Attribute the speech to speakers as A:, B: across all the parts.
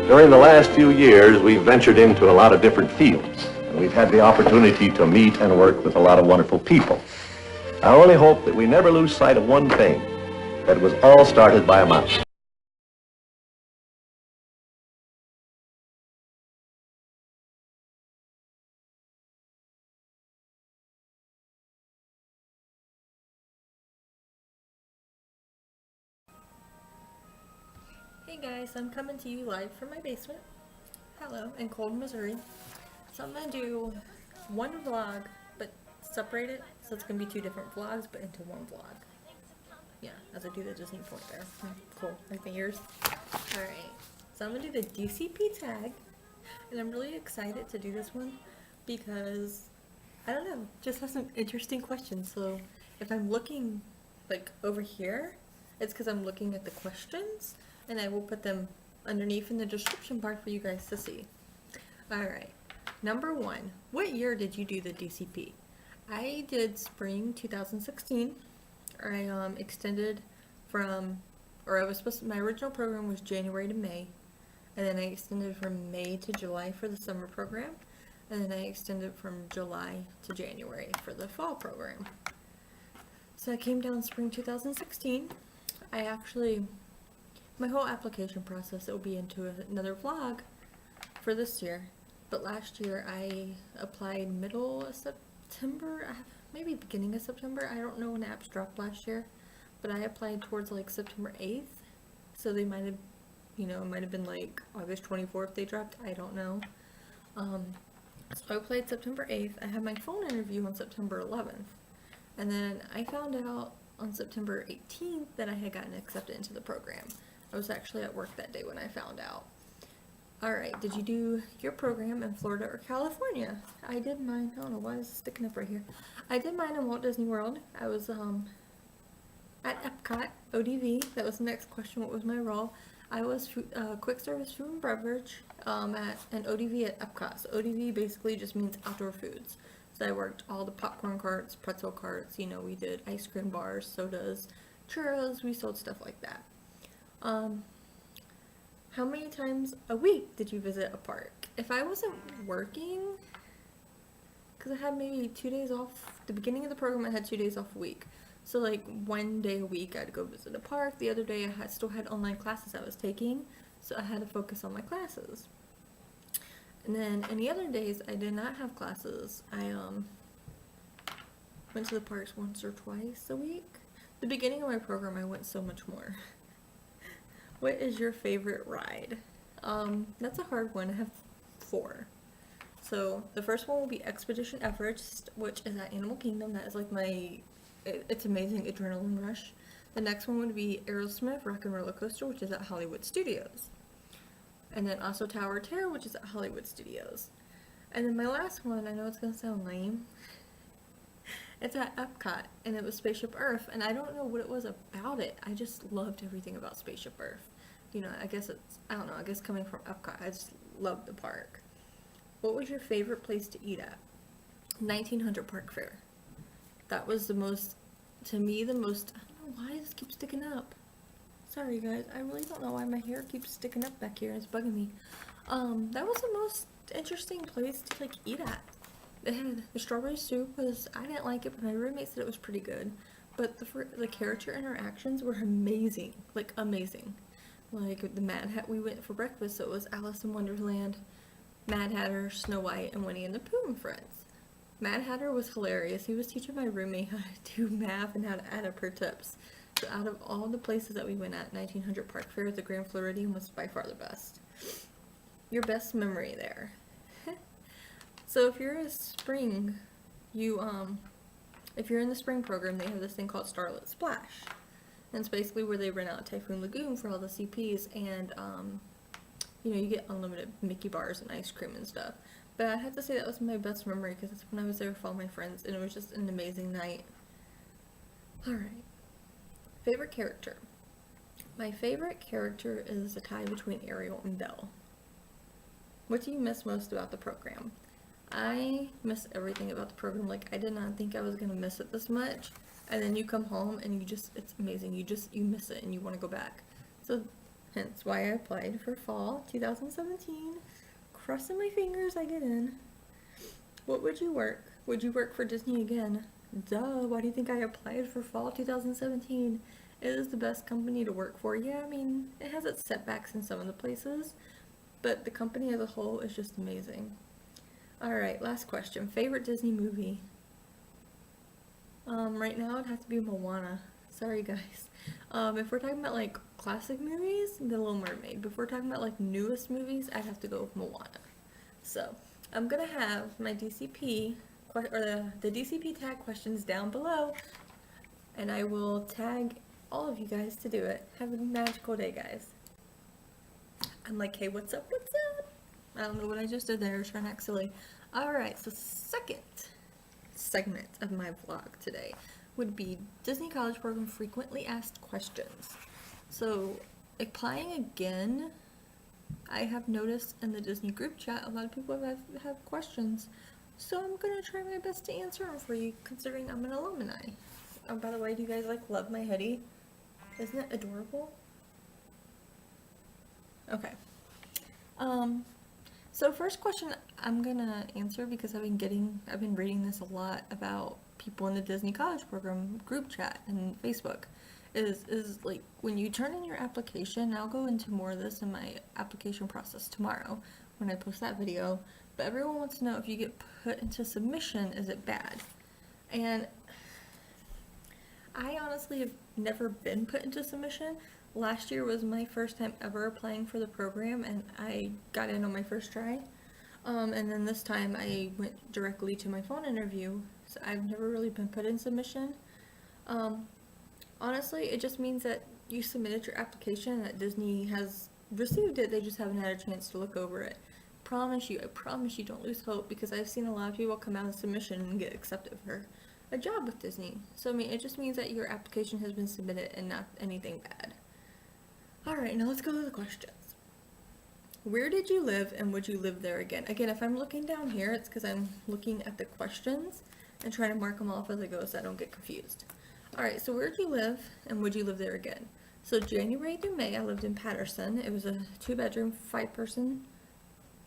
A: During the last few years, we've ventured into a lot of different fields, and we've had the opportunity to meet and work with a lot of wonderful people. I only hope that we never lose sight of one thing, that it was all started by a mouse.
B: Hey guys, I'm coming to you live from my basement. Hello, in cold Missouri. So I'm going to do one vlog, but separate it, so it's going to be two different vlogs, but into one vlog. Yeah, as I do the Disney point there. Cool, like my ears. Alright, so I'm going to do the Dcp Tag, and I'm really excited to do this one, because, I don't know, just have some interesting questions. So if I'm looking, like, over here, it's because I'm looking at the questions, and I will put them underneath in the description bar for you guys to see. Alright, number one, what year did you do the DCP? I did spring 2016. I extended from, or I was supposed to, my original program was January to May, and then I extended from May to July for the summer program, and then I extended from July to January for the fall program. So I came down spring 2016. I actually, my whole application process, it will be into another vlog for this year. But last year I applied middle of September, maybe beginning of September. I don't know when apps dropped last year, but I applied towards like September 8th. So they might have, you know, it might have been like August 24th they dropped. I don't know. So I applied September 8th. I had my phone interview on September 11th. And then I found out on September 18th that I had gotten accepted into the program. I was actually at work that day when I found out. Alright, did you do your program in Florida or California? I did mine, I don't know why this is sticking up right here. I did mine in Walt Disney World. I was at Epcot, ODV. That was the next question, what was my role? I was quick service food and beverage at an ODV at Epcot. So ODV basically just means outdoor foods. So I worked all the popcorn carts, pretzel carts, you know, we did ice cream bars, sodas, churros, we sold stuff like that. How many times a week did you visit a park? If I wasn't working, because I had maybe 2 days off, the beginning of the program I had 2 days off a week. So like one day a week I'd go visit a park, the other day I still had online classes I was taking, so I had to focus on my classes. And then any other days I did not have classes. I went to the parks once or twice a week. The beginning of my program I went so much more. What is your favorite ride? That's a hard one. I have 4. So the first one will be Expedition Everest, which is at Animal Kingdom. That is like my, it's amazing adrenaline rush. The next one would be Aerosmith Rock and Roller Coaster, which is at Hollywood Studios. And then also Tower of Terror, which is at Hollywood Studios. And then my last one, I know it's going to sound lame, it's at Epcot, and it was Spaceship Earth, and I don't know what it was about it. I just loved everything about Spaceship Earth. You know, I guess it's, I don't know, I guess coming from Epcot, I just loved the park. What was your favorite place to eat at? 1900 Park Fair. That was the most, to me, the most, I don't know why this keeps sticking up. Sorry guys, I really don't know why my hair keeps sticking up back here, it's bugging me. That was the most interesting place to like eat at. They had the strawberry soup was, I didn't like it, but my roommate said it was pretty good. But the character interactions were amazing, like amazing. Like the Mad Hat, we went for breakfast, so it was Alice in Wonderland, Mad Hatter, Snow White, and Winnie and the Pooh and Friends. Mad Hatter was hilarious. He was teaching my roommate how to do math and how to add up her tips. So out of all the places that we went at 1900 Park Fair, the Grand Floridian was by far the best. Your best memory there. So if you're a spring, if you're in the spring program, they have this thing called Starlit Splash. And it's basically where they rent out Typhoon Lagoon for all the CPs, and you know, you get unlimited Mickey bars and ice cream and stuff. But I have to say that was my best memory because that's when I was there with all my friends, and it was just an amazing night. Alright. Favorite character. My favorite character is a tie between Ariel and Belle. What do you miss most about the program? I miss everything about the program. Like, I did not think I was going to miss it this much. And then you come home and you just, it's amazing. You miss it and you want to go back. So hence why I applied for fall 2017. Crossing my fingers I get in. What would you work? Would you work for Disney again? Duh, why do you think I applied for fall 2017? It is the best company to work for. Yeah, I mean, it has its setbacks in some of the places, but the company as a whole is just amazing. Alright, last question. Favorite Disney movie? Right now it'd have to be Moana. Sorry guys. If we're talking about like classic movies, The Little Mermaid. But if we're talking about like newest movies, I'd have to go with Moana. So, I'm gonna have my DCP, or the DCP tag questions down below, and I will tag all of you guys to do it. Have a magical day, guys. I'm like, hey, what's up, what's up? I don't know what I just did there, trying to act silly. Alright, so second segment of my vlog today would be Disney College Program frequently asked questions. So, applying again, I have noticed in the Disney group chat a lot of people have questions. So I'm gonna try my best to answer them for you, considering I'm an alumni. Oh, by the way, do you guys like love my hoodie? Isn't it adorable? Okay. So first question I'm gonna answer, because I've been reading this a lot about people in the Disney College Program group chat and Facebook, is like when you turn in your application. I'll go into more of this in my application process tomorrow when I post that video, but everyone wants to know, if you get put into submission, is it bad? And I honestly have never been put into submission. Last year was my first time ever applying for the program, and I got in on my first try. And then this time I went directly to my phone interview, so I've never really been put in submission. Honestly, it just means that you submitted your application and that Disney has received it, they just haven't had a chance to look over it. I promise you don't lose hope, because I've seen a lot of people come out of submission and get accepted for a job with Disney. So I mean, it just means that your application has been submitted and not anything bad. Alright, now let's go to the questions. Where did you live, and would you live there again? Again, if I'm looking down here, it's because I'm looking at the questions and trying to mark them off as I go so I don't get confused. Alright, so where did you live, and would you live there again? So January through May, I lived in Patterson. It was a 2-bedroom, 5-person.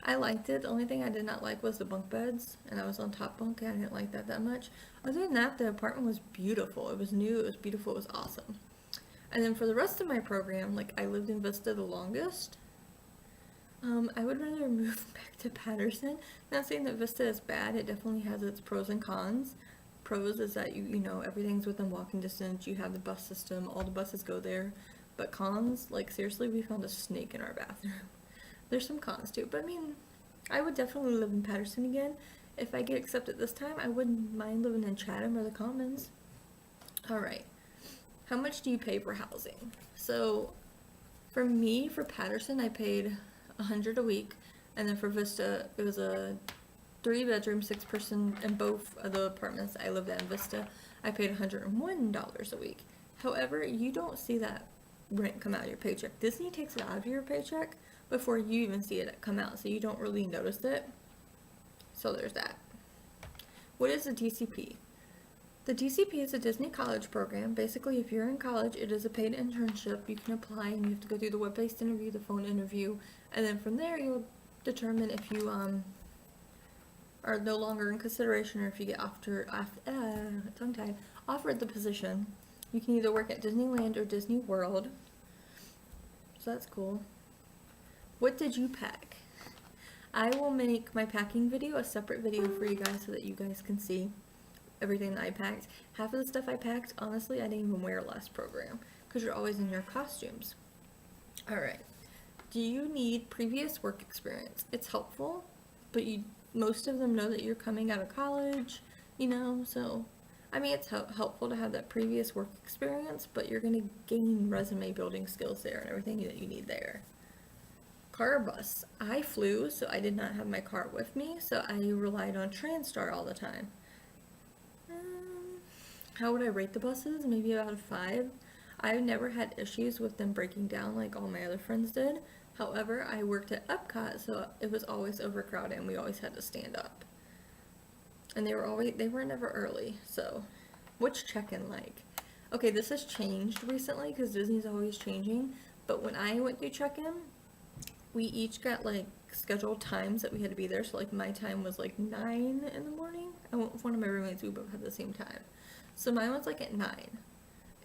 B: I liked it. The only thing I did not like was the bunk beds, and I was on top bunk, and I didn't like that much. Other than that, the apartment was beautiful. It was new, it was beautiful, it was awesome. And then for the rest of my program, like, I lived in Vista the longest. I would rather move back to Patterson. Not saying that Vista is bad, it definitely has its pros and cons. Pros is that you know, everything's within walking distance, you have the bus system, all the buses go there. But cons, like, seriously, we found a snake in our bathroom. There's some cons too, but I mean, I would definitely live in Patterson again. If I get accepted this time, I wouldn't mind living in Chatham or the Commons. Alright. How much do you pay for housing? So, for me, for Patterson, I paid $100 a week, and then for Vista, it was a 3-bedroom, 6-person, in both of the apartments I lived at in Vista, I paid $101 a week. However, you don't see that rent come out of your paycheck. Disney takes it out of your paycheck before you even see it come out, so you don't really notice it. So there's that. What is the DCP? The DCP is a Disney College Program. Basically, if you're in college, it is a paid internship. You can apply, and you have to go through the web-based interview, the phone interview, and then from there you'll determine if you are no longer in consideration, or if you get offered the position. You can either work at Disneyland or Disney World, so that's cool. What did you pack? I will make my packing video a separate video for you guys so that you guys can see everything that I packed. Half of the stuff I packed, honestly, I didn't even wear last program, because you're always in your costumes. Alright. Do you need previous work experience? It's helpful, but most of them know that you're coming out of college, you know, so I mean, it's helpful to have that previous work experience, but you're going to gain resume building skills there and everything that you need there. Car or bus? I flew, so I did not have my car with me, so I relied on TransStar all the time. How would I rate the buses? Maybe out of 5. I've never had issues with them breaking down like all my other friends did. However, I worked at Epcot, so it was always overcrowded and we always had to stand up. And they were never early, so what's check-in like? Okay, this has changed recently because Disney's always changing, But when I went through check-in, we each got like scheduled times that we had to be there. So like my time was like 9 in the morning. I went with one of my roommates, we both had the same time. So mine was like at 9.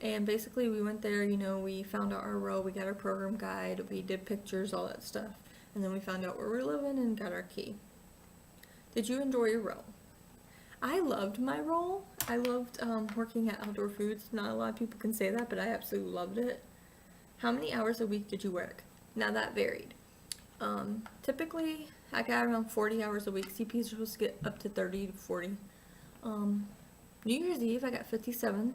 B: And basically we went there, you know, we found out our row, we got our program guide, we did pictures, all that stuff. And then we found out where we were living and got our key. Did you enjoy your role? I loved my role. I loved working at Outdoor Foods. Not a lot of people can say that, but I absolutely loved it. How many hours a week did you work? Now that varied. Typically, I got around 40 hours a week. CPs are supposed to get up to 30 to 40. New Year's Eve, I got 57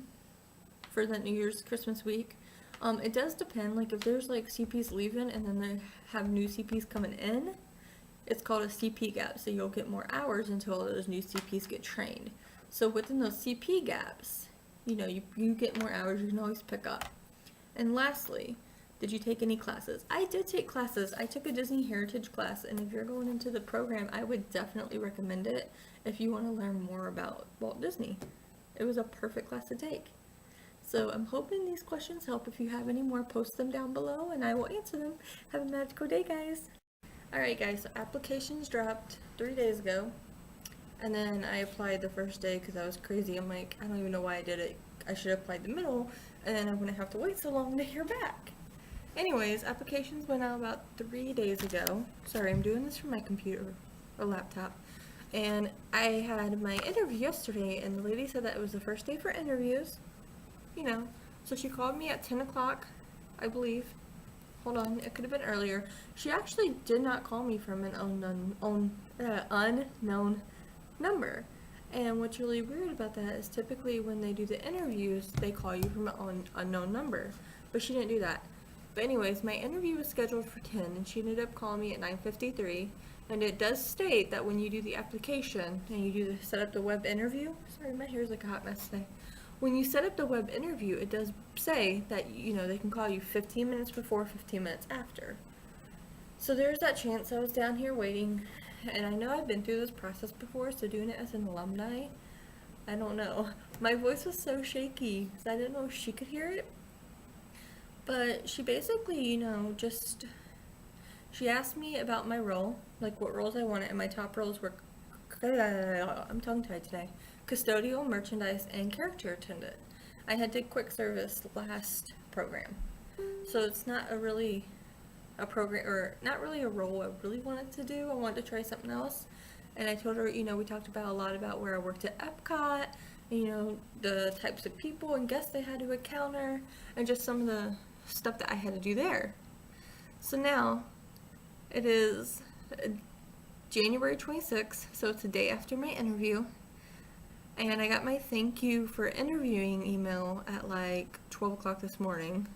B: for that New Year's Christmas week. It does depend. Like if there's like CPs leaving and then they have new CPs coming in, it's called a CP gap, so you'll get more hours until all those new CPs get trained. So within those CP gaps, you know, you get more hours, you can always pick up. And lastly, did you take any classes? I did take classes. I took a Disney Heritage class, and if you're going into the program, I would definitely recommend it if you want to learn more about Walt Disney. It was a perfect class to take. So I'm hoping these questions help. If you have any more, post them down below, and I will answer them. Have a magical day, guys. Alright guys, so applications dropped 3 days ago, and then I applied the first day because I was crazy. I'm like, I don't even know why I did it. I should have applied the middle, and then I wouldn't have to wait so long to hear back. Anyways, applications went out about 3 days ago. Sorry, I'm doing this from my computer or laptop. And I had my interview yesterday, and the lady said that it was the first day for interviews. You know, so she called me at 10 o'clock, I believe. Hold on, it could have been earlier. She actually did not call me from an unknown number. And what's really weird about that is typically when they do the interviews, they call you from an unknown number. But she didn't do that. But anyways, my interview was scheduled for 10, and she ended up calling me at 9:53. And it does state that when you do the application and you do set up the web interview, sorry, my hair's like a hot mess today. When you set up the web interview, it does say that, you know, they can call you 15 minutes before, 15 minutes after. So there's that chance. I was down here waiting, and I know I've been through this process before, so doing it as an alumni, I don't know. My voice was so shaky, because I didn't know if she could hear it. But she basically, you know, she asked me about my role, like what roles I wanted, and my top roles were, I'm tongue-tied today, custodial, merchandise, and character attendant. I had did quick service last program, so it's not a program, or not really a role I really wanted to do. I wanted to try something else, and I told her, you know, we talked about a lot about where I worked at Epcot, and, you know, the types of people and guests I had to encounter, and just some of the stuff that I had to do there. So now it is January 26th, so it's a day after my interview. And I got my thank you for interviewing email at like 12 o'clock this morning.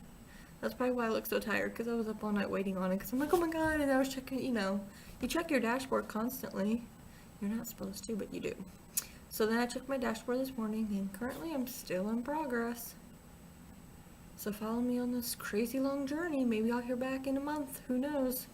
B: That's probably why I look so tired, because I was up all night waiting on it, because I'm like, oh my god, and I was checking, you know, you check your dashboard constantly. You're not supposed to, but you do. So then I checked my dashboard this morning, and currently I'm still in progress. So follow me on this crazy long journey. Maybe I'll hear back in a month. Who knows?